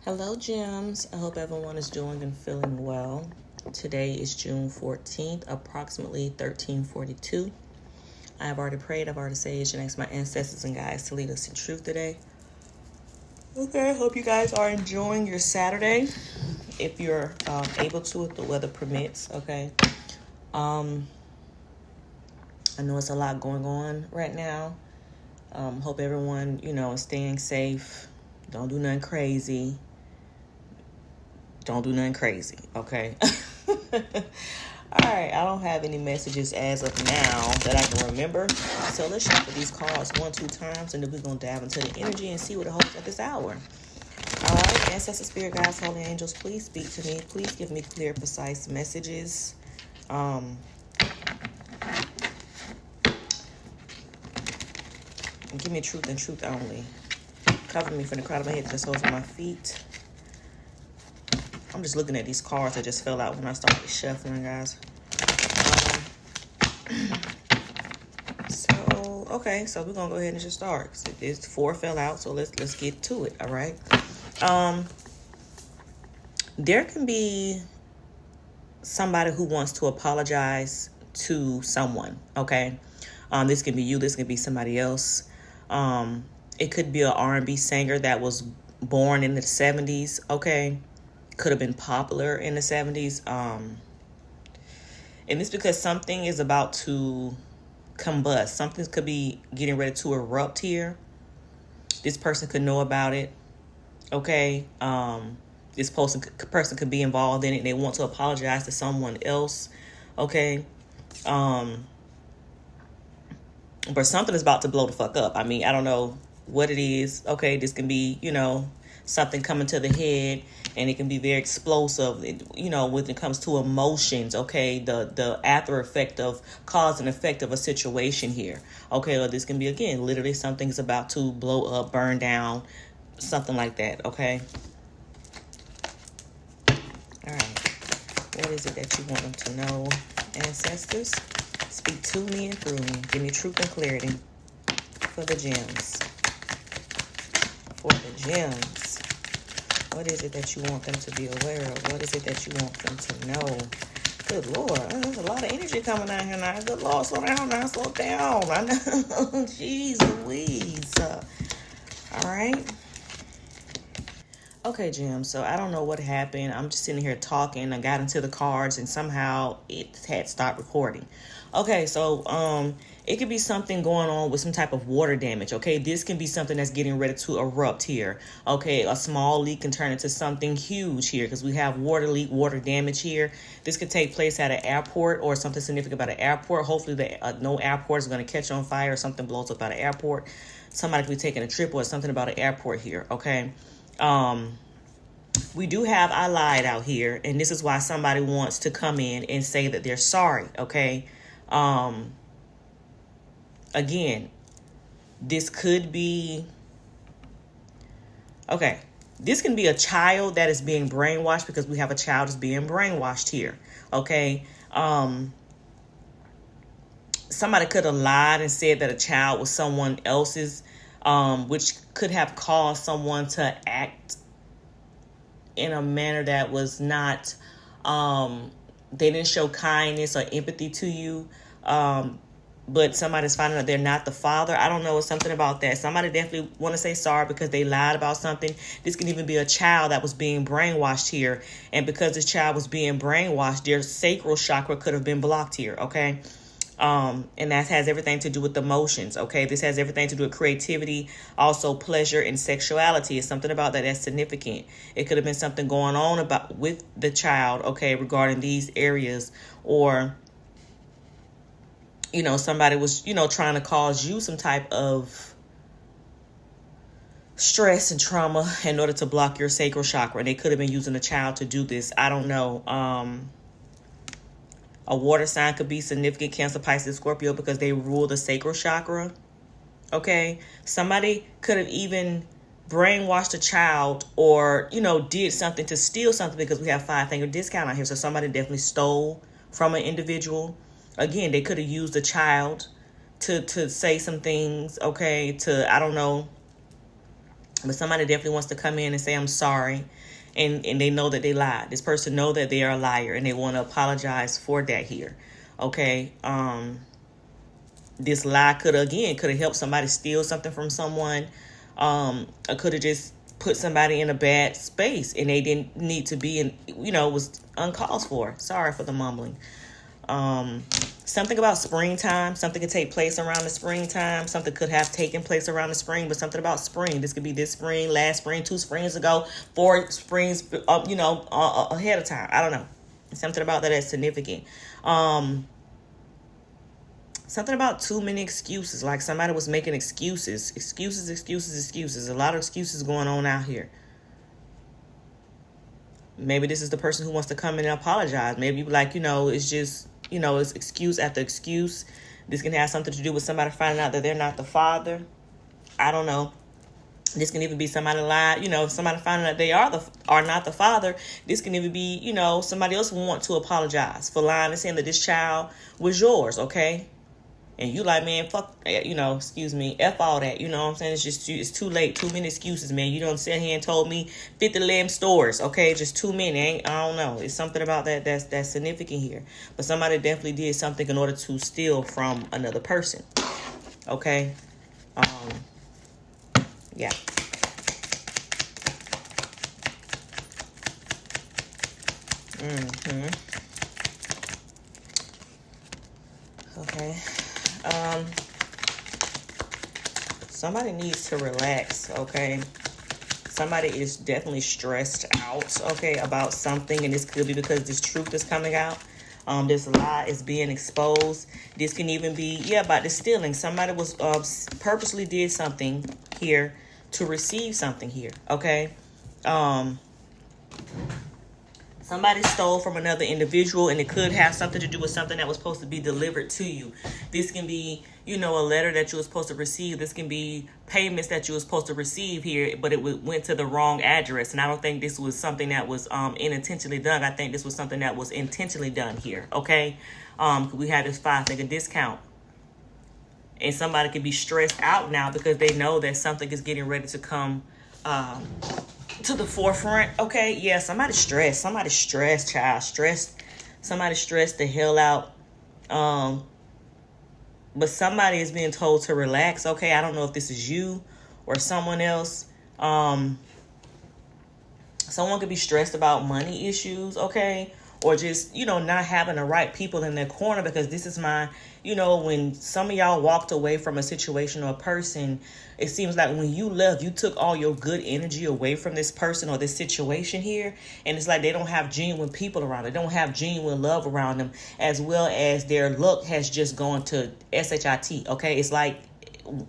Hello, Gems. I hope everyone is doing and feeling well. Today is June 14th, approximately 13:42. I have already prayed, I've already saged, and asked my ancestors and guides to lead us in truth today. Okay, I hope you guys are enjoying your Saturday. If you're able to, if the weather permits, okay. I know it's a lot going on right now. Hope everyone, is staying safe. Don't do nothing crazy. Okay? All right, I don't have any messages as of now that I can remember. So let's shuffle these cards 1-2 times, and then we're going to dive into the energy and see what it holds at this hour. All right, ancestor, spirit guides, holy angels, please speak to me. Please give me clear, precise messages. Give me truth and truth only. Cover me from the crown of my head to the soles of my feet. I'm just looking at these cards that just fell out when I started shuffling, guys. So we're gonna go ahead and just start. It's 4 fell out, so let's get to it. All right. There can be somebody who wants to apologize to someone. Okay. This can be you. This can be somebody else. It could be an R&B singer that was born in the 70s. Okay. Could have been popular in the 70s. And it's because something is about to combust. Something could be getting ready to erupt here. This person could know about it. Okay. This person could be involved in it and they want to apologize to someone else. Okay. But something is about to blow the fuck up. I mean, I don't know what it is. Okay. This can be, something coming to the head, and it can be very explosive, when it comes to emotions, okay? The after effect of cause and effect of a situation here, okay? Or this can be, again, literally something's about to blow up, burn down, something like that, okay? All right. What is it that you want them to know, ancestors? Speak to me and through me. Give me truth and clarity for the gems. For the gems. What is it that you want them to be aware of? What is it that you want them to know? Good Lord. There's a lot of energy coming out here now. Good Lord, slow down now. Slow down. I know. Jeez Louise. All right. Okay, Jim. So I don't know what happened. I'm just sitting here talking. I got into the cards and somehow it had stopped recording. Okay, so it could be something going on with some type of water damage. Okay, this can be something that's getting ready to erupt here. Okay, a small leak can turn into something huge here because we have water leak, water damage here. This could take place at an airport or something significant about an airport. Hopefully, no airport is going to catch on fire or something blows up at an airport. Somebody could be taking a trip or something about an airport here. Okay. We do have I lied out here, and this is why somebody wants to come in and say that they're sorry. Okay. Again, this could be, okay, this can be a child that is being brainwashed because we have a child is being brainwashed here. Okay. Somebody could have lied and said that a child was someone else's, which could have caused someone to act in a manner that was not, they didn't show kindness or empathy to you. But somebody's finding out they're not the father. I don't know. It's something about that. Somebody definitely want to say sorry because they lied about something. This can even be a child that was being brainwashed here. And because this child was being brainwashed, their sacral chakra could have been blocked here. Okay. And that has everything to do with emotions. Okay. This has everything to do with creativity, also pleasure and sexuality. It's something about that that's significant. It could have been something going on with the child. Okay. Regarding these areas, or somebody was, trying to cause you some type of stress and trauma in order to block your sacral chakra. And they could have been using a child to do this. I don't know. A water sign could be significant, Cancer, Pisces, Scorpio, because they rule the sacral chakra. Okay. Somebody could have even brainwashed a child or, did something to steal something because we have 5-finger discount out here. So somebody definitely stole from an individual. Again, they could have used a child to say some things, okay, I don't know, But somebody definitely wants to come in and say, I'm sorry. And they know that they lied. This person know that they are a liar, and they want to apologize for that here. Okay. This lie could have helped somebody steal something from someone. Or could have just put somebody in a bad space, and they didn't need to be in, was uncalled for. Sorry for the mumbling. Something about springtime. Something could take place around the springtime. Something could have taken place around the spring, but something about spring. This could be this spring, last spring, 2 springs ago, 4 springs, ahead of time. I don't know. Something about that is significant. Something about too many excuses. Like somebody was making excuses. Excuses. A lot of excuses going on out here. Maybe this is the person who wants to come in and apologize. Maybe it's just, it's excuse after excuse. This can have something to do with somebody finding out that they're not the father. I don't know. This can even be somebody lied, somebody finding out they are not the father. This can even be, somebody else will want to apologize for lying and saying that this child was yours, okay? And you like, man, fuck, excuse me, F all that. You know what I'm saying? It's too late. Too many excuses, man. You don't sit here and told me 50 lamb stories, okay? Just too many. I don't know. It's something about that that's significant here. But somebody definitely did something in order to steal from another person, okay? Yeah. Okay. Somebody needs to relax, okay? Somebody is definitely stressed out, okay, about something, and this could be because this truth is coming out. This lie is being exposed. This can even be, about the stealing. Somebody was purposely did something here to receive something here, okay? Somebody stole from another individual, and it could have something to do with something that was supposed to be delivered to you. This can be, a letter that you were supposed to receive. This can be payments that you were supposed to receive here, but it went to the wrong address. And I don't think this was something that was unintentionally done. I think this was something that was intentionally done here, okay? We had this 5-figure discount. And somebody could be stressed out now because they know that something is getting ready to come to the forefront, okay? Yeah, somebody's stressed, child. Somebody stressed the hell out. But somebody is being told to relax, okay? I don't know if this is you or someone else. Someone could be stressed about money issues, okay? Or just, not having the right people in their corner, because this is my, when some of y'all walked away from a situation or a person, it seems like when you left, you took all your good energy away from this person or this situation here. And it's like they don't have genuine people around them. They don't have genuine love around them, as well as their luck has just gone to SHIT, okay? It's like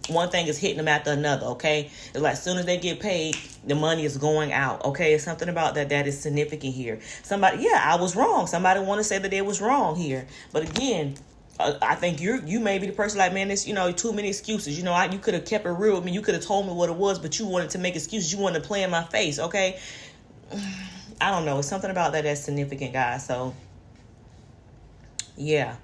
one thing is hitting them after another, okay? It's like as soon as they get paid, the money is going out, okay? It's something about that is significant here. Somebody, I was wrong. Somebody want to say that they was wrong here. But again, I think you may be the person like, man, this, too many excuses. You could have kept it real with me. You could have told me what it was, but you wanted to make excuses. You wanted to play in my face, okay? I don't know. It's something about that that's significant, guys. So, yeah.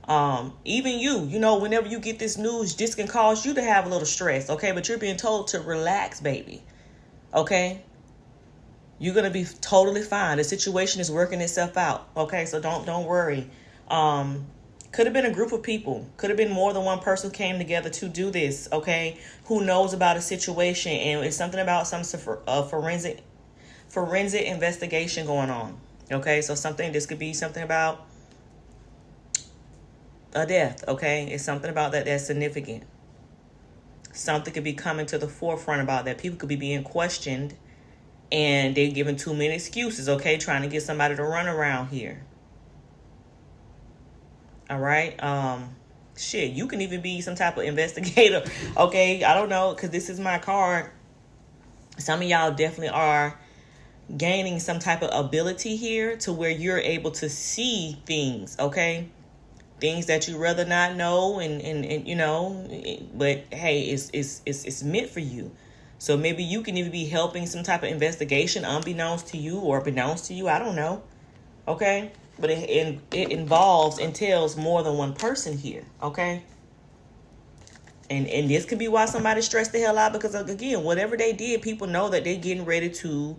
Even you, whenever you get this news, this can cause you to have a little stress, okay? But you're being told to relax, baby, okay? You're going to be totally fine. The situation is working itself out, okay? So don't worry. Could have been a group of people. Could have been more than one person came together to do this, okay? Who knows about a situation, and it's something about some forensic investigation going on, okay? So this could be something about a death, okay? It's something about that that's significant. Something could be coming to the forefront about that. People could be being questioned, and they're giving too many excuses, okay? Trying to get somebody to run around here. All right? You can even be some type of investigator, okay? I don't know, because this is my card. Some of y'all definitely are gaining some type of ability here to where you're able to see things, okay? Things that you rather not know, and but hey, it's meant for you. So maybe you can even be helping some type of investigation unbeknownst to you or beknownst to you. I don't know. Okay, but it entails more than one person here. Okay. And this could be why somebody stressed the hell out, because again, whatever they did, people know that they're getting ready to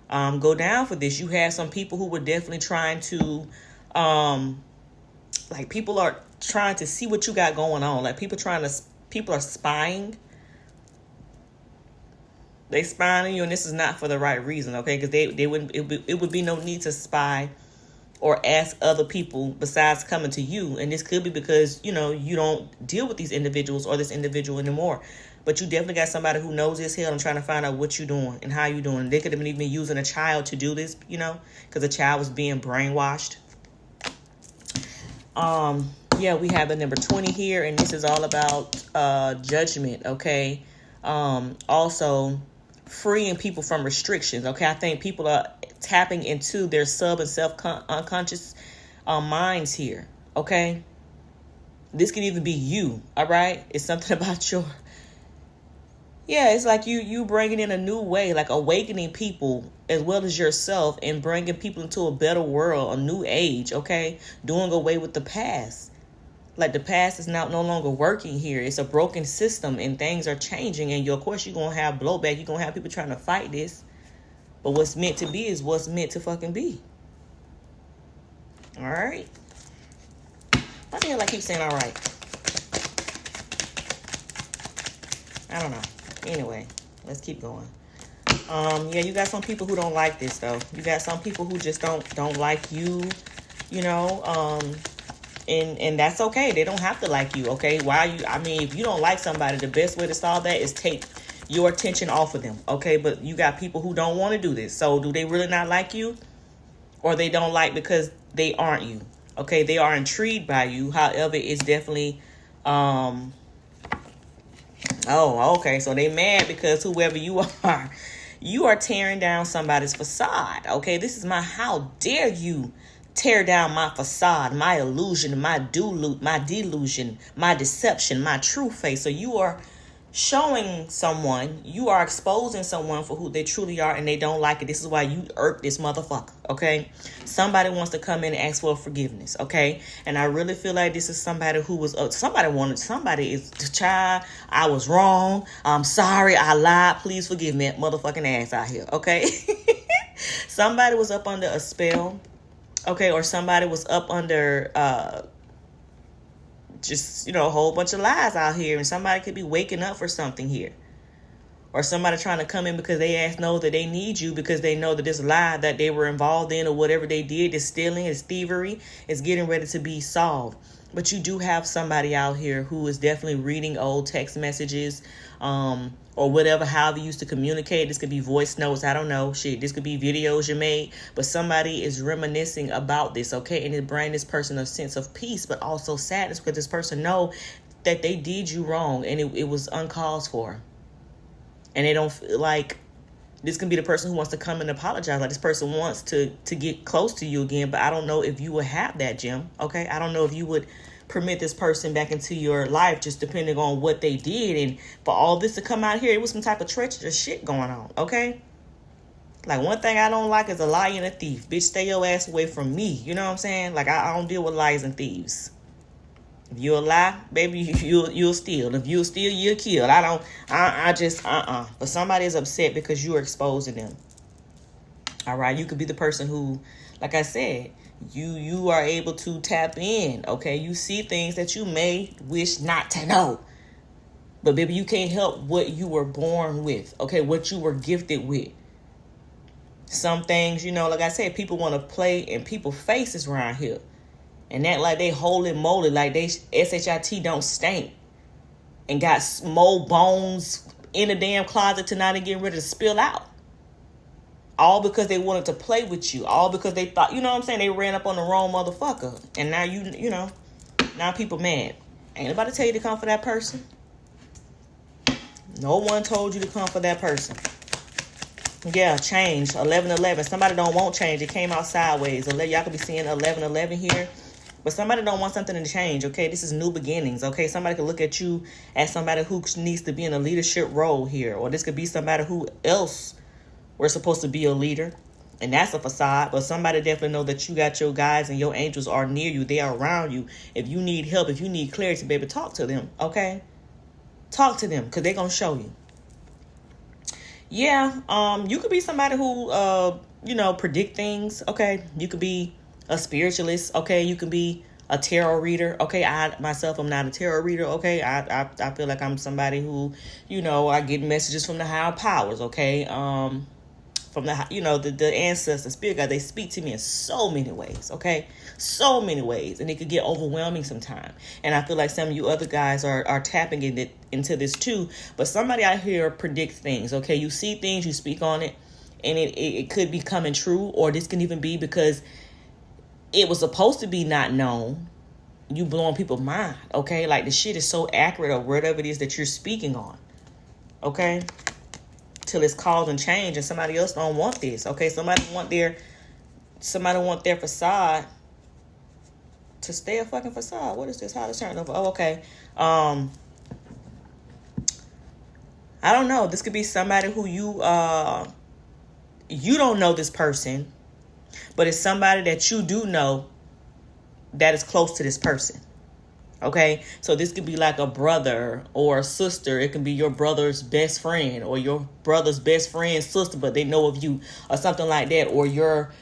go down for this. You have some people who were definitely trying to, like, people are trying to see what you got going on. Like, people are spying. They spying on you, and this is not for the right reason, okay? Because they wouldn't. It would be no need to spy or ask other people besides coming to you. And this could be because, you don't deal with these individuals or this individual anymore. But you definitely got somebody who knows this hell and trying to find out what you're doing and how you're doing. They could have been even using a child to do this, because a child was being brainwashed. Yeah, we have the number 20 here, and this is all about judgment, okay? Also, freeing people from restrictions, okay? I think people are tapping into their sub and unconscious minds here, okay? This can even be you, all right? It's something about it's like you bringing in a new way, like awakening people as well as yourself, and bringing people into a better world, a new age, okay? Doing away with the past. Like, the past is no longer working here. It's a broken system, and things are changing. And of course, you're going to have blowback. You're going to have people trying to fight this. But what's meant to be is what's meant to fucking be. All right? Why the hell I keep saying all right? I don't know. Anyway, let's keep going. Yeah, you got some people who don't like this, though. You got some people who just don't like you, and that's okay. They don't have to like you, okay? If you don't like somebody, the best way to solve that is take your attention off of them, okay? But you got people who don't want to do this. So do they really not like you? Or they don't like because they aren't you, okay? They are intrigued by you. However, it's definitely, okay. So they mad because whoever you are tearing down somebody's facade, okay? This is how dare you tear down my facade, my illusion, my delusion, my deception, my true face. So you are showing someone, you are exposing someone for who they truly are, and they don't like it. This is why you irk this motherfucker, okay? Somebody wants to come in and ask for forgiveness, okay? And I really feel like this is somebody who was, somebody is, child, I was wrong. I'm sorry, I lied. Please forgive me, motherfucking ass out here, okay? Somebody was up under a spell. Okay, or somebody was up under just, a whole bunch of lies out here, and somebody could be waking up for something here. Or somebody trying to come in because they know that they need you, because they know that this lie that they were involved in or whatever they did, is stealing, is thievery, is getting ready to be solved. But you do have somebody out here who is definitely reading old text messages, or whatever, however you used to communicate. This could be voice notes. I don't know. Shit, this could be videos you made. But somebody is reminiscing about this, okay? And it brings this person a sense of peace, but also sadness, because this person know that they did you wrong, and it was uncalled for. And they don't feel like this can be the person who wants to come and apologize. Like, this person wants to get close to you again, but I don't know if you would have that, Jim, okay? I don't know if you would permit this person back into your life, just depending on what they did. And for all this to come out here, it was some type of treacherous shit going on, okay? Like, one thing I don't like is a liar and a thief. Bitch, stay your ass away from me. You know what I'm saying? Like, I don't deal with liars and thieves. If you'll lie, baby, you'll steal. If you'll steal, you'll kill. But somebody is upset because you are exposing them. All right? You could be the person who, like I said, you are able to tap in, okay? You see things that you may wish not to know. But, baby, you can't help what you were born with, okay? What you were gifted with. Some things, like I said, people want to play in people's faces around here. And act like they holy moly, like they SHIT don't stink. And got mold bones in the damn closet tonight and getting ready to spill out. All because they wanted to play with you. All because they thought, they ran up on the wrong motherfucker. And now now people mad. Ain't nobody tell you to come for that person. No one told you to come for that person. Yeah, change. 11-11. Somebody don't want change. It came out sideways. Y'all could be seeing 11-11 here. But somebody don't want something to change, okay? This is new beginnings, okay? Somebody could look at you as somebody who needs to be in a leadership role here. Or this could be somebody who else we're supposed to be a leader. And that's a facade. But somebody definitely know that you got your guys and your angels are near you. They are around you. If you need help, if you need clarity, baby, talk to them, okay? Talk to them because they're going to show you. Yeah, you could be somebody who, predict things, okay? You could be a spiritualist, okay? You could be a tarot reader, okay? I, myself, I'm not a tarot reader, okay? I feel like I'm somebody who, I get messages from the higher powers, okay? From the ancestors, spirit guide, they speak to me in so many ways, okay? So many ways, and it could get overwhelming sometimes. And I feel like some of you other guys are tapping into this too. But somebody out here predicts things, okay? You see things, you speak on it, and it could be coming true, or this can even be because it was supposed to be not known. You blowing people's mind, okay? Like the shit is so accurate or whatever it is that you're speaking on, okay? Till it's causing change and somebody else don't want this, okay? Somebody want their facade to stay a fucking facade. What is this? How to turn over? Oh, okay. I don't know. This could be somebody who you don't know this person, but it's somebody that you do know that is close to this person. Okay, so this could be like a brother or a sister. It can be your brother's best friend or your brother's best friend's sister, but they know of you or something like that. Or your,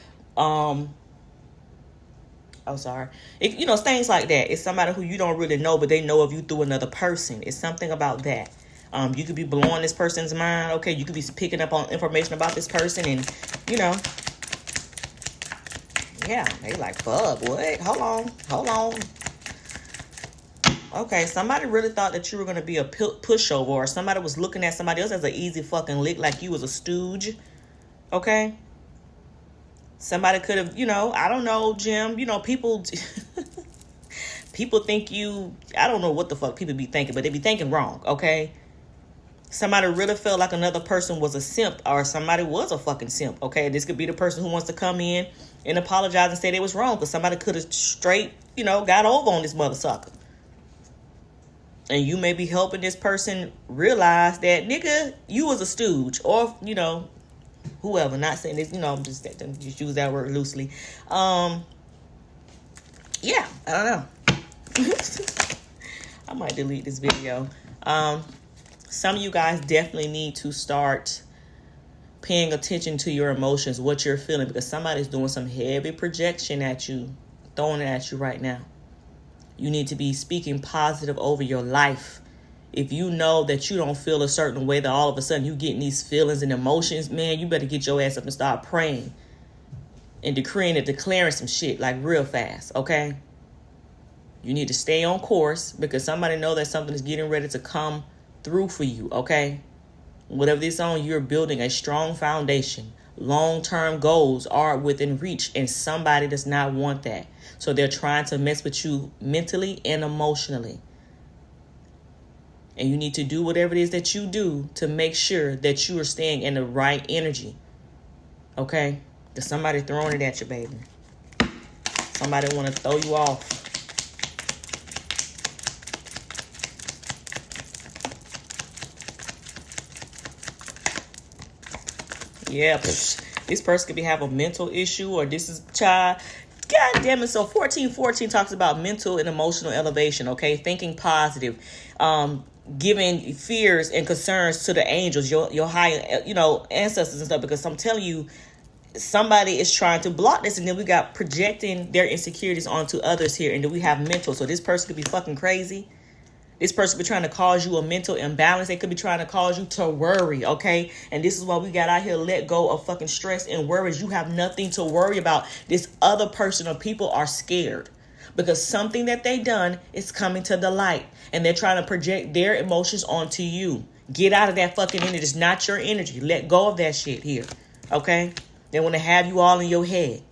things like that. It's somebody who you don't really know, but they know of you through another person. It's something about that. You could be blowing this person's mind. Okay, you could be picking up on information about this person and, yeah, they like, fuck, what? Hold on. Okay, somebody really thought that you were going to be a pushover, or somebody was looking at somebody else as an easy fucking lick, like you was a stooge. Okay? Somebody could have, I don't know, Jim. People people think I don't know what the fuck people be thinking, but they be thinking wrong, okay? Somebody really felt like another person was a simp, or somebody was a fucking simp, okay? This could be the person who wants to come in and apologize and say they was wrong, because somebody could have straight, got over on this mother sucker. And you may be helping this person realize that, nigga, you was a stooge. Or, whoever. Not saying this, I'm just use that word loosely. Yeah, I don't know. I might delete this video. Some of you guys definitely need to start paying attention to your emotions, what you're feeling, because somebody's doing some heavy projection at you, throwing it at you right now. You need to be speaking positive over your life. If you know that you don't feel a certain way, that all of a sudden you getting these feelings and emotions, man, you better get your ass up and start praying and decreeing and declaring some shit like real fast, okay? You need to stay on course, because somebody know that something is getting ready to come through for you, okay? Whatever this on, you're building a strong foundation. Long-term goals are within reach, and somebody does not want that. So they're trying to mess with you mentally and emotionally. And you need to do whatever it is that you do to make sure that you are staying in the right energy. Okay? There's somebody throwing it at you, baby. Somebody want to throw you off. Yeah, this person could be have a mental issue, or this is child. God damn it. So 1414 talks about mental and emotional elevation, okay? Thinking positive, giving fears and concerns to the angels, your higher, ancestors and stuff, because I'm telling you, somebody is trying to block this, and then we got projecting their insecurities onto others here, and then we have mental. So this person could be fucking crazy. This person could be trying to cause you a mental imbalance. They could be trying to cause you to worry, okay? And this is why we got out here, let go of fucking stress and worries. You have nothing to worry about. This other person or people are scared because something that they done is coming to the light, and they're trying to project their emotions onto you. Get out of that fucking energy. It's not your energy. Let go of that shit here, okay? They want to have you all in your head.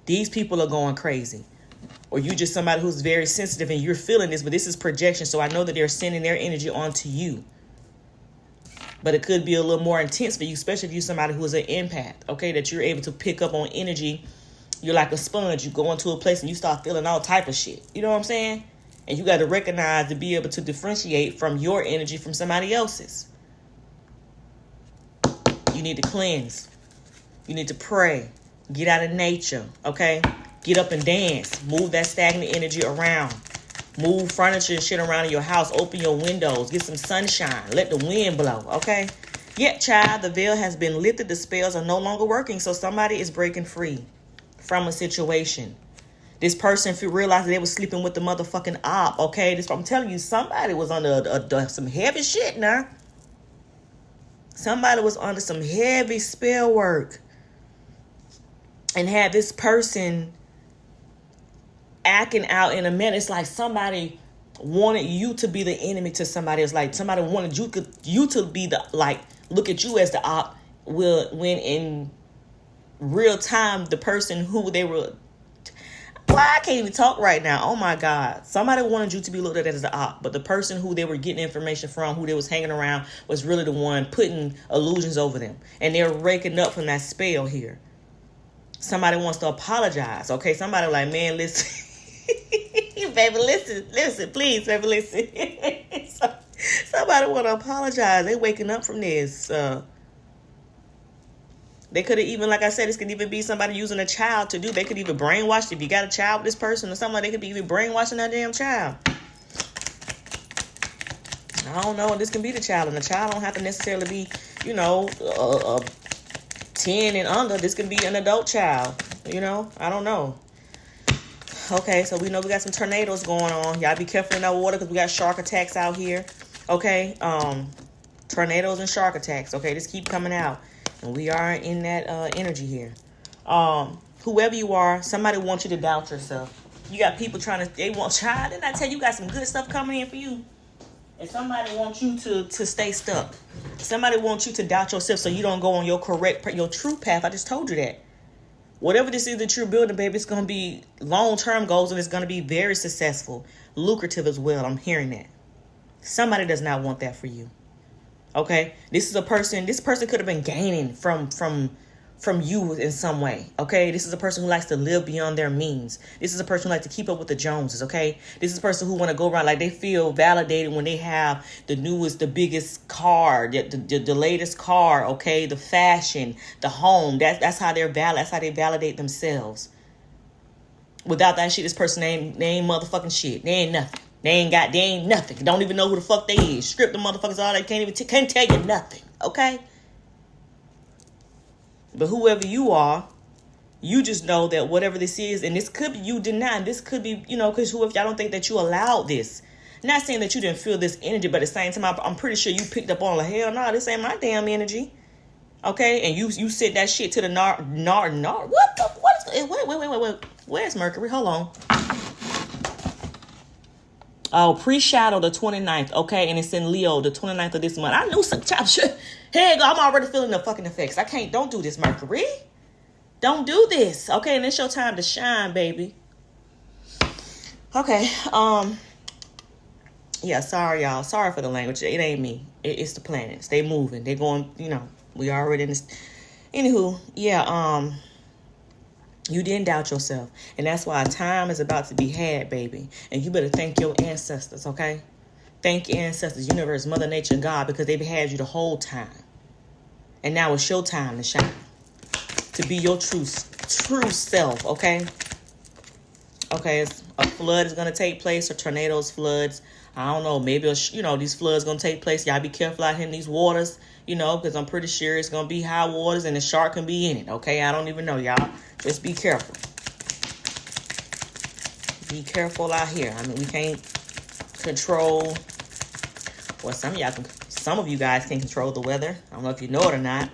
These people are going crazy. Or you just somebody who's very sensitive and you're feeling this, but this is projection. So I know that they're sending their energy onto you. But it could be a little more intense for you, especially if you're somebody who is an empath, okay, that you're able to pick up on energy. You're like a sponge. You go into a place and you start feeling all type of shit. You know what I'm saying? And you got to recognize to be able to differentiate from your energy from somebody else's. You need to cleanse. You need to pray. Get out of nature, okay? Get up and dance. Move that stagnant energy around. Move furniture and shit around in your house. Open your windows. Get some sunshine. Let the wind blow, okay? Yet, child, the veil has been lifted. The spells are no longer working. So somebody is breaking free from a situation. This person realized they was sleeping with the motherfucking op, okay? I'm telling you, somebody was under some heavy shit now. Somebody was under some heavy spell work. And had this person acting out in a manner. It's like somebody wanted you to be the enemy to somebody else. Like somebody wanted you to be the, like, look at you as the op, when in real time the person who they were, well, I can't even talk right now. Oh my God. Somebody wanted you to be looked at as the op, but the person who they were getting information from, who they was hanging around, was really the one putting illusions over them. And they're raking up from that spell here. Somebody wants to apologize. Okay, somebody like, man, listen. Baby, listen, please, baby, listen. Somebody want to apologize. They waking up from this. They could have even, like I said, this could even be somebody using a child to do. They could even brainwash. If you got a child with this person or something, they could be even brainwashing that damn child. I don't know. This can be the child, and the child don't have to necessarily be, 10 and under. This can be an adult child. I don't know. Okay, so we know we got some tornadoes going on. Y'all be careful in that water because we got shark attacks out here. Okay, tornadoes and shark attacks. Okay, just keep coming out. And we are in that energy here. Whoever you are, somebody wants you to doubt yourself. You got people didn't I tell you got some good stuff coming in for you? And somebody wants you to stay stuck. Somebody wants you to doubt yourself so you don't go on your true path. I just told you that. Whatever this is that you're building, baby, it's going to be long-term goals and it's going to be very successful, lucrative as well. I'm hearing that. Somebody does not want that for you. Okay? This person could have been gaining from you in some way. Okay? This is a person who likes to live beyond their means. This is a person who likes to keep up with the Joneses. Okay? This is a person who want to go around like they feel validated when they have the newest, the biggest car, the latest car. Okay? The fashion, the home. That's how they're valid. That's how they validate themselves. Without that shit, this person ain't motherfucking shit. They ain't nothing. They ain't nothing. Don't even know who the fuck they is. Strip the motherfuckers all they can't tell you nothing. Okay? But whoever you are, you just know that whatever this is, and this could be you denying, this could be, because whoever, y'all don't think that you allowed this. Not saying that you didn't feel this energy, but at the same time, I'm pretty sure you picked up on, like, hell no, this ain't my damn energy. Okay? And you said that shit to the wait. Where's Mercury? Hold on. Oh, pre-shadow the 29th, okay? And it's in Leo, the 29th of this month. I knew some top shit. Here you go. I'm already feeling the fucking effects. Don't do this, Mercury. Don't do this. Okay, and it's your time to shine, baby. Okay, yeah, sorry, y'all. Sorry for the language. It ain't me. It's the planets. They moving. They going, we already in this. Anywho, yeah, you didn't doubt yourself. And that's why time is about to be had, baby. And you better thank your ancestors, okay? Thank your ancestors, universe, Mother Nature, and God, because they've had you the whole time. And now it's your time to shine. To be your true self, okay? Okay, a flood is going to take place, or tornadoes, floods. I don't know, maybe, these floods going to take place. Y'all be careful out here in these waters, because I'm pretty sure it's going to be high waters and the shark can be in it, okay? I don't even know, y'all. Just be careful. Be careful out here. I mean, we can't control, well, some of you guys can control the weather. I don't know if you know it or not.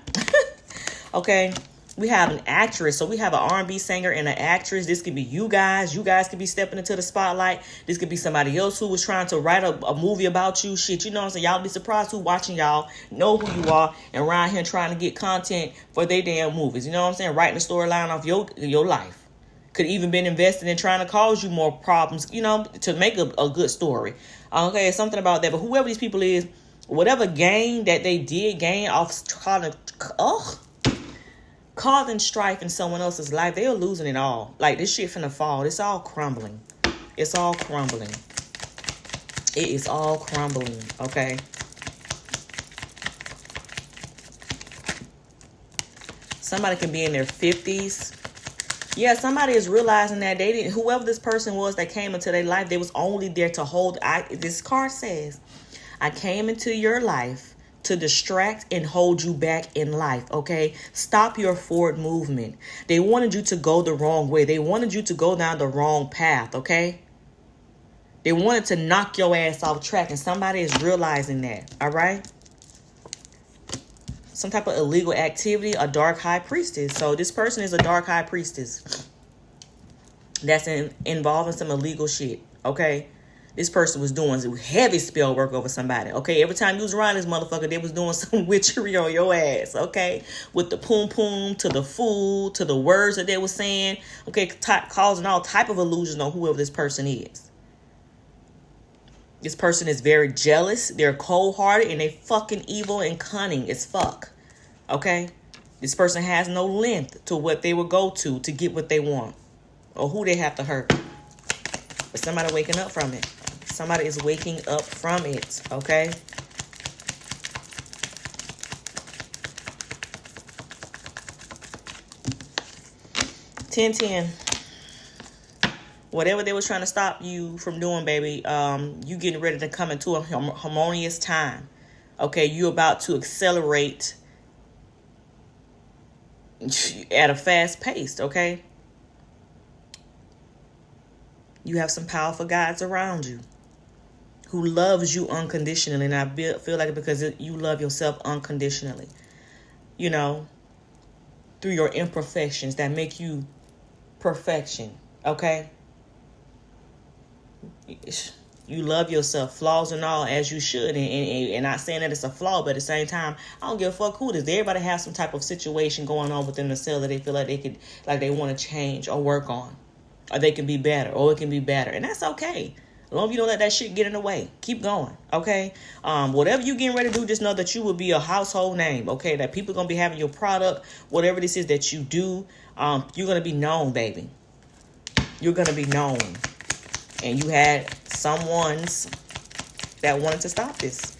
Okay. We have an actress. So we have an R&B singer and an actress. This could be you guys. You guys could be stepping into the spotlight. This could be somebody else who was trying to write a movie about you. Shit, you know what I'm saying? Y'all be surprised who watching y'all, know who you are, and around here trying to get content for their damn movies. You know what I'm saying? Writing a storyline off your life. Could even been invested in trying to cause you more problems, to make a good story. Okay, something about that. But whoever these people is, whatever gain that they did gain off causing strife in someone else's life, they are losing it all. Like, this shit finna fall. It's all crumbling. It's all crumbling. It is all crumbling, okay? Somebody can be in their 50s. Yeah, somebody is realizing that they didn't, whoever this person was that came into their life, they was only there to hold. This card says, I came into your life to distract and hold you back in life, okay? Stop your forward movement. They wanted you to go the wrong way. They wanted you to go down the wrong path, okay? They wanted to knock your ass off track, and somebody is realizing that, all right? Some type of illegal activity, a dark high priestess. So this person is a dark high priestess that's involved in some illegal shit, okay? This person was doing heavy spell work over somebody, okay? Every time you was around this motherfucker, they was doing some witchery on your ass, okay? With the poom poom, to the food, to the words that they were saying, okay? Causing all type of illusions on whoever this person is. This person is very jealous. They're cold-hearted, and they fucking evil and cunning as fuck, okay? This person has no length to what they will go to get what they want or who they have to hurt. But somebody waking up from it. Somebody is waking up from it, okay? Ten. Whatever they was trying to stop you from doing, baby, you getting ready to come into a harmonious time. Okay, you about to accelerate at a fast pace, okay? You have some powerful guides around you who loves you unconditionally. And I feel like it because you love yourself unconditionally. You know, through your imperfections that make you perfection, okay? You love yourself, flaws and all, as you should. And not saying that it's a flaw, but at the same time, I don't give a fuck who it is. Everybody has some type of situation going on within themselves that they feel like they want to change or work on. Or they can be better, or it can be better. And that's okay. As long as you don't let that shit get in the way. Keep going, okay? Whatever you getting ready to do, just know that you will be a household name, okay? That people are going to be having your product, whatever this is that you do. You're going to be known, baby. You're going to be known. And you had someones that wanted to stop this.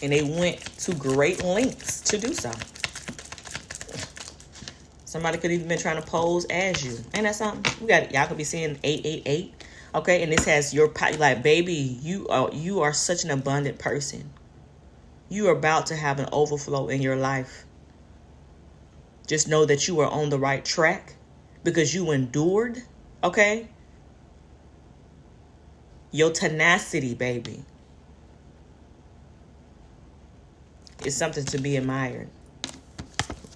And they went to great lengths to do so. Somebody could even been trying to pose as you. Ain't that something? Y'all could be seeing 888. Okay, and this has your, like, baby, you are such an abundant person. You are about to have an overflow in your life. Just know that you are on the right track because you endured, okay? Your tenacity, baby, is something to be admired.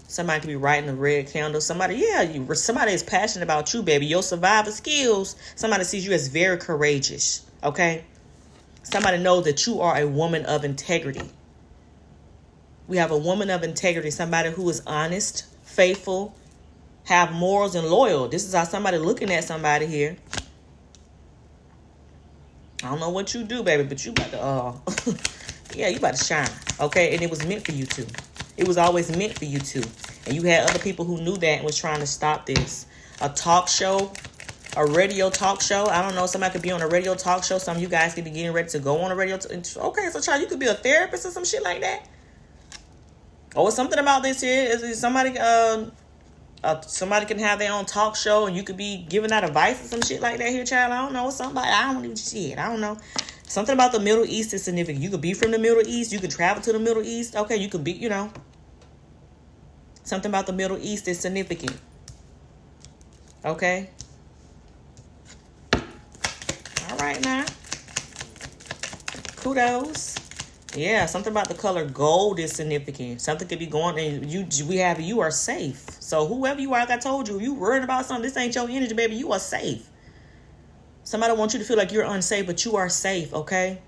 Somebody could be writing a red candle. Somebody is passionate about you, baby. Your survival skills. Somebody sees you as very courageous, okay? Somebody knows that you are a woman of integrity. We have a woman of integrity, somebody who is honest, faithful, have morals, and loyal. This is how somebody looking at somebody here. I don't know what you do, baby, but you about to, yeah, you about to shine, okay? And it was meant for you to. It was always meant for you to. And you had other people who knew that and was trying to stop this. A talk show, a radio talk show. I don't know, somebody could be on a radio talk show. Some of you guys could be getting ready to go on a radio. Okay, so child, you could be a therapist or some shit like that. Or something about this here. Is somebody somebody can have their own talk show and you could be giving out advice or some shit like that here, child. I don't know. I don't know. Something about the Middle East is significant. You could be from the Middle East. You could travel to the Middle East. Okay, you could be, Something about the Middle East is significant. Okay? All right, now. Kudos. Yeah, something about the color gold is significant. Something could be going, and you are safe. So whoever you are, like I told you, if you worried about something, this ain't your energy, baby. You are safe. Somebody wants you to feel like you're unsafe, but you are safe, okay?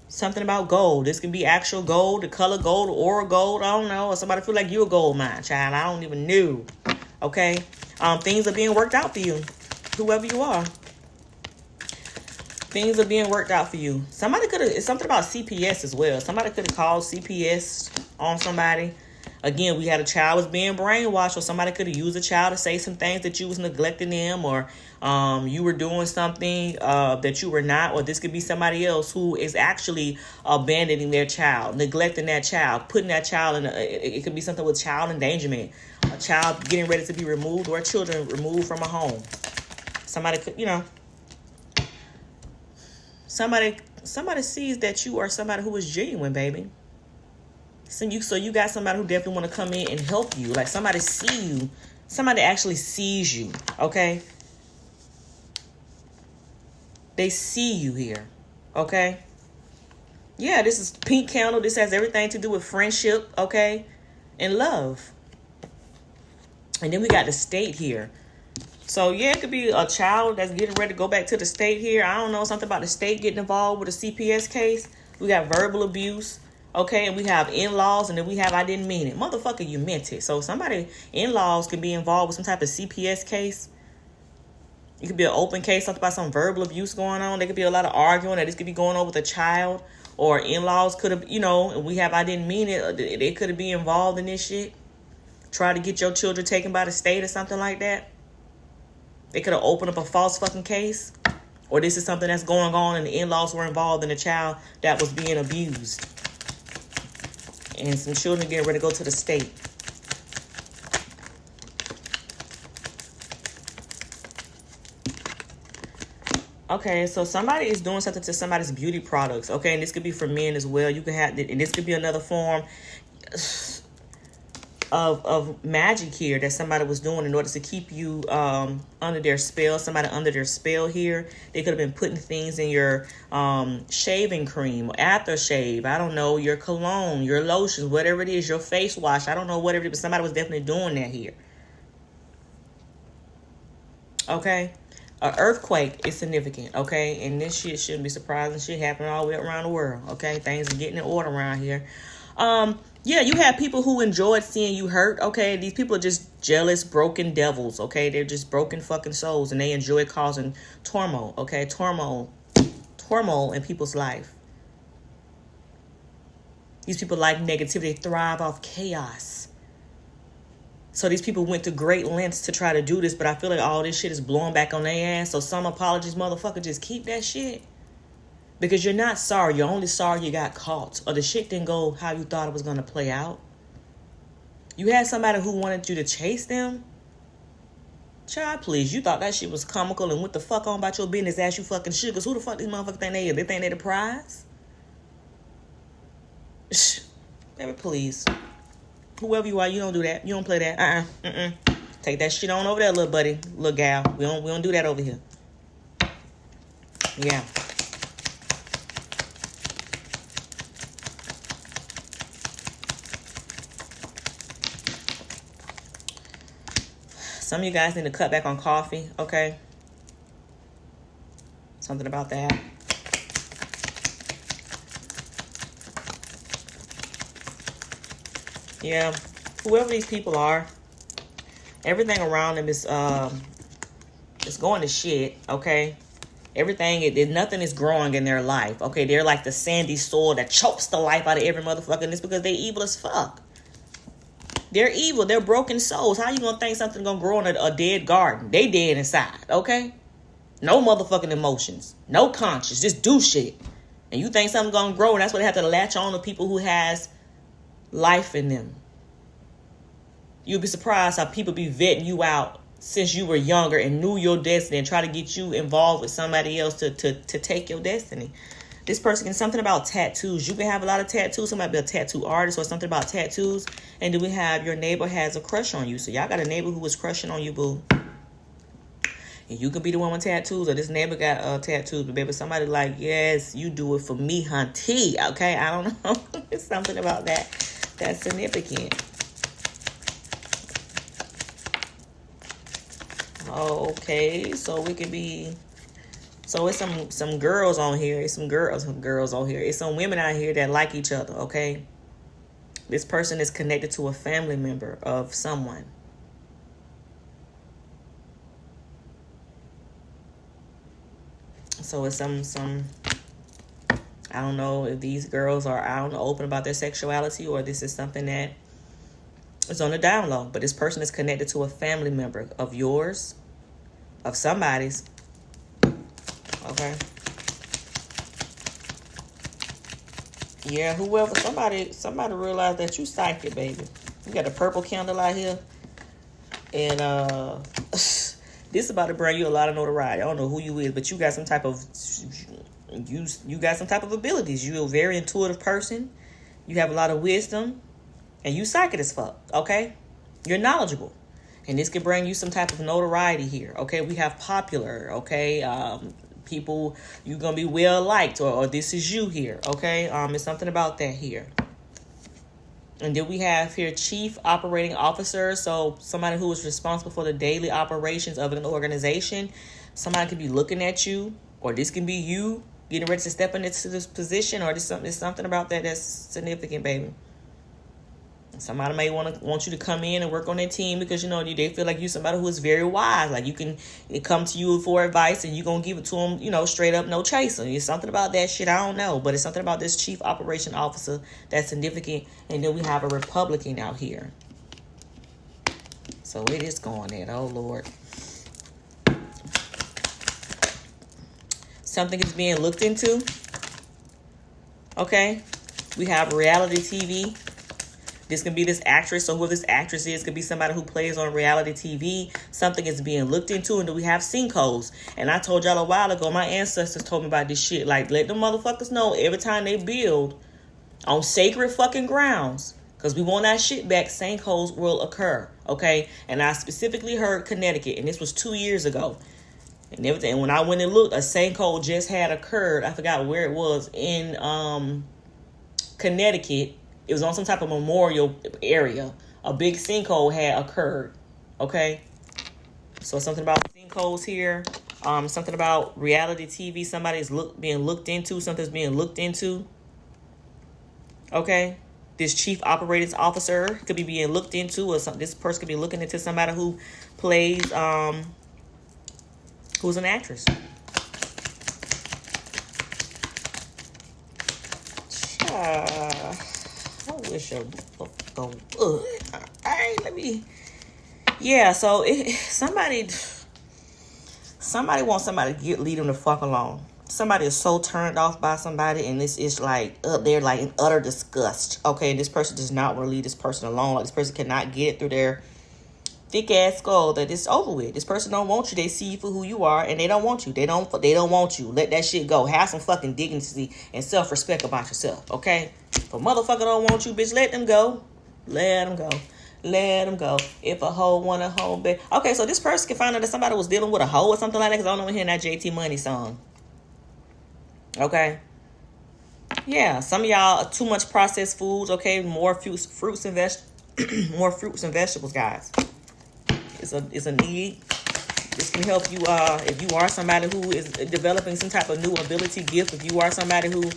Something about gold. This can be actual gold, the color gold, or gold. I don't know. Or somebody feel like you're a gold mine, child. I don't even know. Okay? Things are being worked out for you. Whoever you are. Things are being worked out for you. Somebody could have, it's something about CPS as well. Somebody could have called CPS on somebody. Again, we had a child was being brainwashed, or somebody could have used a child to say some things that you was neglecting them, or you were doing something that you were not, or this could be somebody else who is actually abandoning their child, neglecting that child, putting that child in it could be something with child endangerment, a child getting ready to be removed, or children removed from a home. Somebody could, somebody sees that you are somebody who is genuine, baby. So you got somebody who definitely want to come in and help you. Like, somebody see you. Somebody actually sees you, okay? They see you here, okay? Yeah, this is pink candle. This has everything to do with friendship, okay? And love. And then we got the state here. So, yeah, it could be a child that's getting ready to go back to the state here. I don't know, something about the state getting involved with a CPS case. We got verbal abuse. Okay, and we have in-laws, and then we have I didn't mean it. Motherfucker, you meant it. So somebody, in-laws, could be involved with some type of CPS case. It could be an open case, something about some verbal abuse going on. There could be a lot of arguing, that this could be going on with a child. Or in-laws could have, and we have I didn't mean it. They could have been involved in this shit. Try to get your children taken by the state or something like that. They could have opened up a false fucking case. Or this is something that's going on, and the in-laws were involved in a child that was being abused. And some children getting ready to go to the state. Okay, so somebody is doing something to somebody's beauty products. Okay, and this could be for men as well. You can have, and this could be another form of magic here that somebody was doing in order to keep you under their spell. Somebody under their spell here. They could have been putting things in your shaving cream, aftershave, I don't know, your cologne, your lotions, whatever it is, your face wash, I don't know, whatever it is, but somebody was definitely doing that here. Okay, an earthquake is significant, okay, and this shit shouldn't be surprising. Shit happening all the way around the world, okay, things are getting in order around here. Yeah, you have people who enjoyed seeing you hurt, okay? These people are just jealous, broken devils, okay? They're just broken fucking souls, and they enjoy causing turmoil, okay? Turmoil in people's life. These people like negativity. They thrive off chaos. So these people went to great lengths to try to do this, but I feel like all this shit is blowing back on their ass. So some apologies, motherfucker, just keep that shit. Because you're not sorry. You're only sorry you got caught. Or the shit didn't go how you thought it was going to play out. You had somebody who wanted you to chase them. Child, please. You thought that shit was comical and went the fuck on about your business as you fucking should. Because who the fuck these motherfuckers think they is? They think they the prize? Shh. Baby, please. Whoever you are, you don't do that. You don't play that. Take that shit on over there, little buddy. Little gal. We don't do that over here. Yeah. Some of you guys need to cut back on coffee, okay? Something about that. Yeah, whoever these people are, everything around them is going to shit, okay? Nothing is growing in their life, okay? They're like the sandy soil that chokes the life out of every motherfucker, and it's because they're evil as fuck. They're evil. They're broken souls. How you gonna think something gonna grow in a dead garden? They dead inside, okay? No motherfucking emotions. No conscience. Just do shit. And you think something gonna grow, and that's why they have to latch on to people who has life in them. You'll be surprised how people be vetting you out since you were younger and knew your destiny and try to get you involved with somebody else to take your destiny. This person can something about tattoos. You can have a lot of tattoos. Somebody be a tattoo artist or something about tattoos. And then we have your neighbor has a crush on you. So y'all got a neighbor who was crushing on you, boo. And you could be the one with tattoos, or this neighbor got tattoos. But baby, somebody like, yes, you do it for me, hunty. Okay, I don't know. It's something about that that's significant. Okay, so we could be... So it's some girls on here. It's some girls on here. It's some women out here that like each other, okay? This person is connected to a family member of someone. So it's some I don't know if these girls are, I don't know, open about their sexuality, or this is something that It's on the down low, but this person is connected to a family member of yours, of somebody's. Okay. Yeah, whoever, somebody realized that you psychic, baby. You got a purple candle out here, and this is about to bring you a lot of notoriety. I don't know who you is, but you got some type of you got some type of abilities. You're a very intuitive person. You have a lot of wisdom, and you psychic as fuck. Okay, you're knowledgeable, and this can bring you some type of notoriety here. Okay, we have popular. Okay, people, you're gonna be well liked, or this is you here. Okay, it's something about that here. And then we have here chief operating officer, so somebody who is responsible for the daily operations of an organization. Somebody could be looking at you, or this can be you getting ready to step into this position, or there's something about that that's significant, baby. Somebody may want you to come in and work on their team because, they feel like you're somebody who is very wise. Like, you can come to you for advice and you're going to give it to them, straight up, no chaser. It's something about that shit. I don't know. But it's something about this chief operation officer that's significant. And then we have a Republican out here. So it is going in. Oh, Lord. Something is being looked into. Okay. We have reality TV. This can be this actress, so who this actress is, could be somebody who plays on reality TV. Something is being looked into, and then we have sinkholes. And I told y'all a while ago, my ancestors told me about this shit. Like, let them motherfuckers know every time they build on sacred fucking grounds, because we want our shit back, sinkholes will occur, okay? And I specifically heard Connecticut, and this was 2 years ago. And everything. And when I went and looked, a sinkhole just had occurred. I forgot where it was in Connecticut. It was on some type of memorial area. A big sinkhole had occurred. Okay? So something about sinkholes here. Something about reality TV. Somebody's being looked into. Something's being looked into. Okay? This chief operations officer could be being looked into. Or this person could be looking into somebody who plays, who's an actress. I wish I go. Alright, let me. Yeah, so somebody wants somebody to lead them the fuck along. Somebody is so turned off by somebody, and this is like they're like in utter disgust. Okay, this person does not want to leave this person alone. Like, this person cannot get it through their thick ass skull that it's over with. This person don't want you. They see you for who you are, and they don't want you. They don't want you. Let that shit go. Have some fucking dignity and self-respect about yourself. Okay. If a motherfucker don't want you, bitch, let them go. Let them go. Let them go. If a hoe want a hoe, bitch. Okay, so this person can find out that somebody was dealing with a hoe or something like that, because I don't know hearing that JT Money song. Okay. Yeah, some of y'all are too much processed foods. Okay, more fruits and more fruits and vegetables, guys. It's a need. This can help you if you are somebody who is developing some type of new ability, gift. If you are somebody who,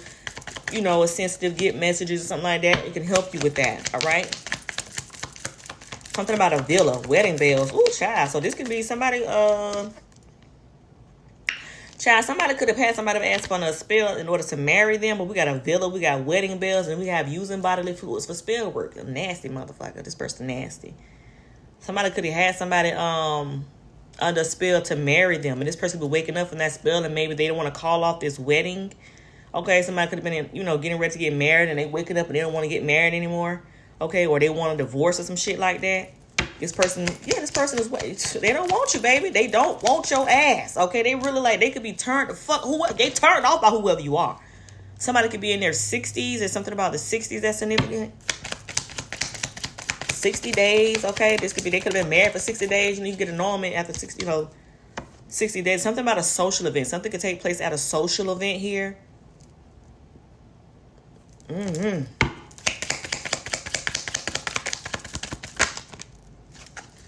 is sensitive, get messages or something like that, it can help you with that. All right. Something about a villa, wedding bells. Ooh, child. So this could be somebody. Child, somebody could have had somebody ask for a spell in order to marry them, but we got a villa, we got wedding bells, and we have using bodily fluids for spell work. A nasty motherfucker. This person nasty. Somebody could have had somebody under a spell to marry them, and this person could be waking up from that spell, and maybe they don't want to call off this wedding. Okay, somebody could have been, getting ready to get married, and they waking up and they don't want to get married anymore. Okay, or they want a divorce or some shit like that. This person is, they don't want you, baby. They don't want your ass. Okay, they really they could be turned they turned off by whoever you are. Somebody could be in their 60s. There's something about the 60s that's significant. 60 days, okay? They could have been married for 60 days. You get annulment after 60 days. Something about a social event. Something could take place at a social event here.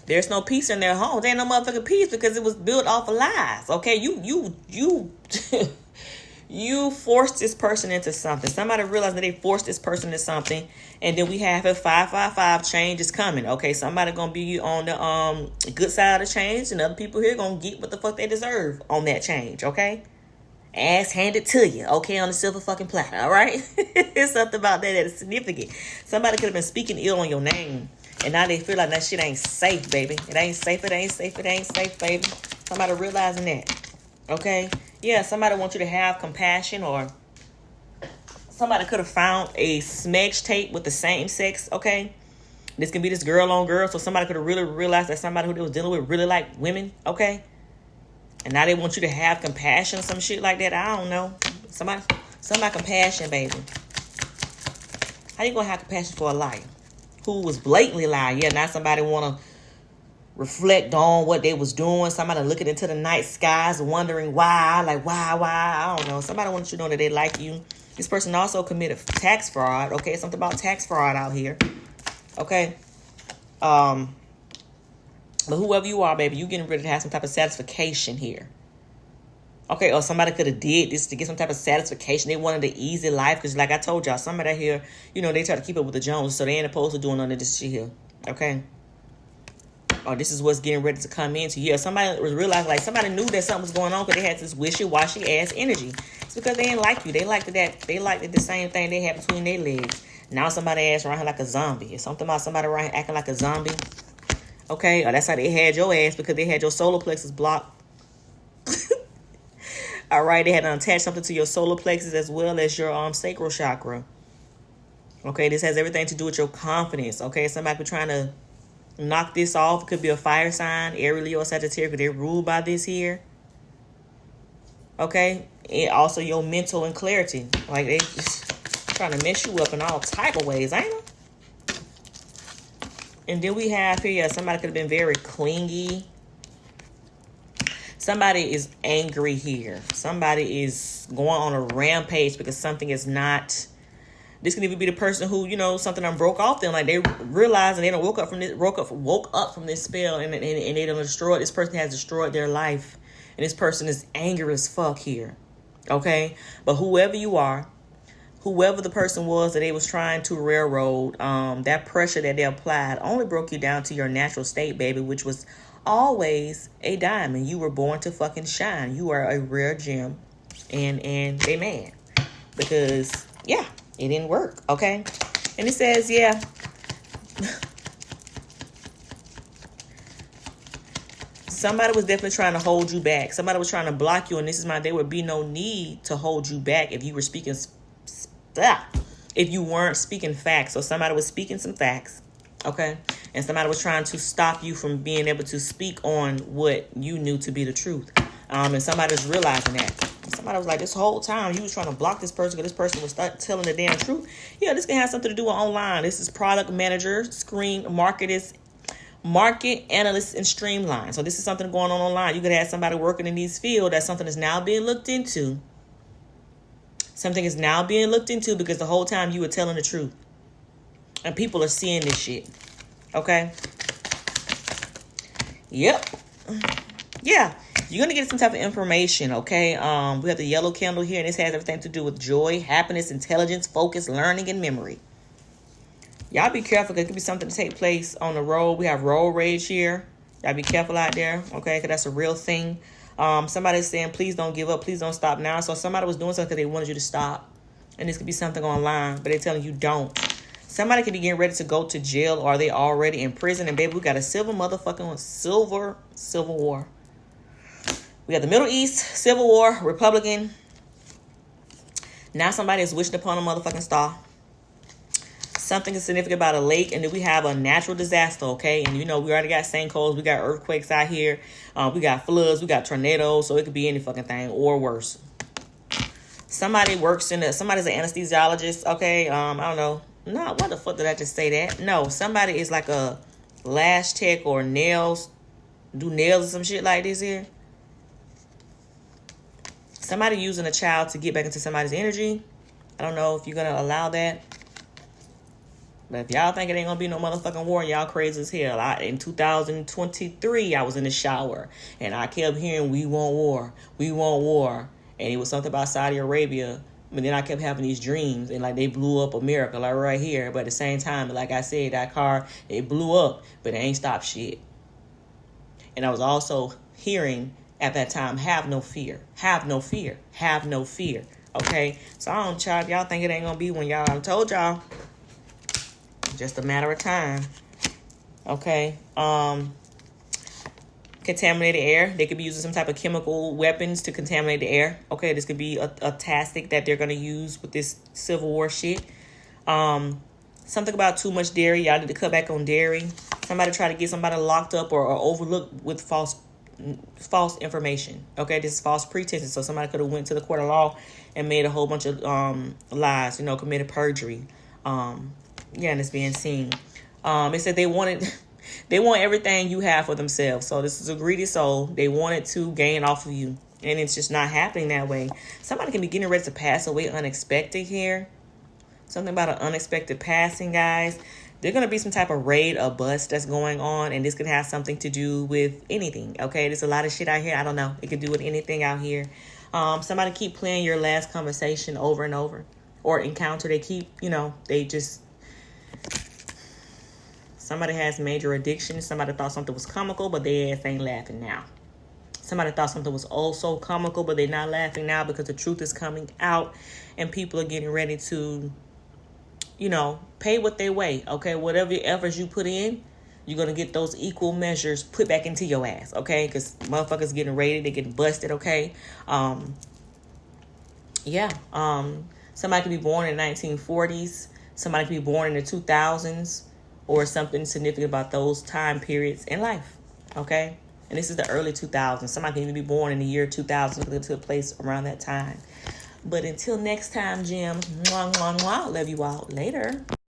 There's no peace in their homes. There ain't no motherfucking peace because it was built off of lies. Okay, you you forced this person into something. Somebody realized that they forced this person into something, and then we have a 555 change is coming. Okay, somebody gonna be on the good side of the change, and other people here gonna get what the fuck they deserve on that change. Okay, ass handed to you. Okay, on the silver fucking platter. All right, it's something about that is significant. Somebody could have been speaking ill on your name. And now they feel like that shit ain't safe, baby. It ain't safe, it ain't safe, it ain't safe, baby. Somebody realizing that. Okay? Yeah, somebody wants you to have compassion, or somebody could have found a smudge tape with the same sex, okay? This can be this girl on girl, so somebody could have really realized that somebody who they was dealing with really like women, okay? And now they want you to have compassion or some shit like that. I don't know. Somebody compassion, baby. How you gonna have compassion for a liar who was blatantly lying? Yeah, now somebody wanna reflect on what they was doing. Somebody looking into the night skies, wondering why. Like, why? I don't know. Somebody wants you to know that they like you. This person also committed tax fraud. Okay, something about tax fraud out here. Okay. But whoever you are, baby, you getting ready to have some type of satisfaction here. Okay, or somebody could have did this to get some type of satisfaction. They wanted the easy life because, like I told y'all, somebody here, you know, they try to keep up with the Joneses, so they ain't opposed to doing none of this shit here. Okay? Or this is what's getting ready to come into here. Somebody was realizing, like, somebody knew that something was going on because they had this wishy-washy ass energy. It's because they didn't like you. They liked the same thing they had between their legs. Now somebody ass around here like a zombie. It's something about somebody around here acting like a zombie. Okay? Or that's how they had your ass, because they had your solar plexus blocked. All right, they had to attach something to your solar plexus as well as your sacral chakra. Okay, this has everything to do with your confidence. Okay, somebody could be trying to knock this off. It could be a fire sign, Aries, Leo, Sagittarius, because they're ruled by this here. Okay, and also your mental and clarity. Like, they just trying to mess you up in all type of ways, ain't they? And then we have here, somebody could have been very clingy. Somebody is angry here. Somebody is going on a rampage because something is not. This can even be the person who, you know, something done broke off them. Like, they realize and they don't woke up from this spell, and they done destroyed. This person has destroyed their life, and this person is angry as fuck here. Okay, but whoever you are, whoever the person was that they was trying to railroad, that pressure that they applied only broke you down to your natural state, baby, which was always a diamond. You were born to fucking shine. You are a rare gem, and they mad because yeah, it didn't work. Okay, and it says yeah. Somebody was definitely trying to hold you back. Somebody was trying to block you, and there would be no need to hold you back if you were speaking. If you weren't speaking facts, so somebody was speaking some facts. Okay, and somebody was trying to stop you from being able to speak on what you knew to be the truth. And somebody was realizing that. Somebody was like, this whole time you was trying to block this person because this person was start telling the damn truth. Yeah, this can have something to do with online. This is product manager, market analysts, and streamline. So this is something going on online. You could have somebody working in these fields that something is now being looked into. Something is now being looked into because the whole time you were telling the truth. And people are seeing this shit. Okay? Yep. Yeah. You're going to get some type of information, okay? We have the yellow candle here, and this has everything to do with joy, happiness, intelligence, focus, learning, and memory. Y'all be careful, because it could be something to take place on the road. We have road rage here. Y'all be careful out there, okay? Because that's a real thing. Somebody's saying, please don't give up. Please don't stop now. So somebody was doing something because they wanted you to stop. And this could be something online, but they're telling you don't. Somebody could be getting ready to go to jail, or they already in prison. And baby, we got a civil war. We got the Middle East, Civil War, Republican. Now somebody is wishing upon a motherfucking star. Something is significant about a lake, and then we have a natural disaster, okay? And you know, we already got sinkholes, we got earthquakes out here, we got floods, we got tornadoes, so it could be any fucking thing or worse. Somebody's an anesthesiologist, okay? I don't know. No, what the fuck did I just say that? No, somebody is like a lash tech or do nails or some shit like this here. Somebody using a child to get back into somebody's energy. I don't know if you're going to allow that. But if y'all think it ain't going to be no motherfucking war, y'all crazy as hell. In 2023, I was in the shower, and I kept hearing, we want war. We want war. And it was something about Saudi Arabia. But then I kept having these dreams, and like they blew up America, like right here. But at the same time, like I said, that car, it blew up, but it ain't stopped shit. And I was also hearing at that time, have no fear. Have no fear. Have no fear. Okay? So I don't, y'all, y'all think it ain't going to be when y'all, I told y'all. Just a matter of time. Okay. Contaminated air. They could be using some type of chemical weapons to contaminate the air. Okay, this could be a tactic that they're gonna use with this Civil War shit. Something about too much dairy. Y'all need to cut back on dairy. Somebody try to get somebody locked up or overlooked with false information. Okay, this is false pretenses. So somebody could have went to the court of law and made a whole bunch of lies. Committed perjury. And it's being seen. It said they want everything you have for themselves. So this is a greedy soul. They wanted to gain off of you, and it's just not happening that way. Somebody can be getting ready to pass away unexpected here. Something about an unexpected passing, guys. There's going to be some type of raid or bust that's going on, and this could have something to do with anything, okay? There's a lot of shit out here. I don't know. It could do with anything out here. Somebody keep playing your last conversation over and over, or encounter. They keep, somebody has major addiction. Somebody thought something was comical, but their ass ain't laughing now. Somebody thought something was also comical, but they're not laughing now because the truth is coming out, and people are getting ready to pay what they weigh, okay? Whatever efforts you put in, you're going to get those equal measures put back into your ass, okay? Because motherfuckers getting raided, they getting busted, okay? Somebody could be born in the 1940s. Somebody could be born in the 2000s or something significant about those time periods in life, okay? And this is the early 2000s. Somebody can even be born in the year 2000 if it took place around that time. But until next time, gems, mwah, mwah, mwah. Love you all. Later.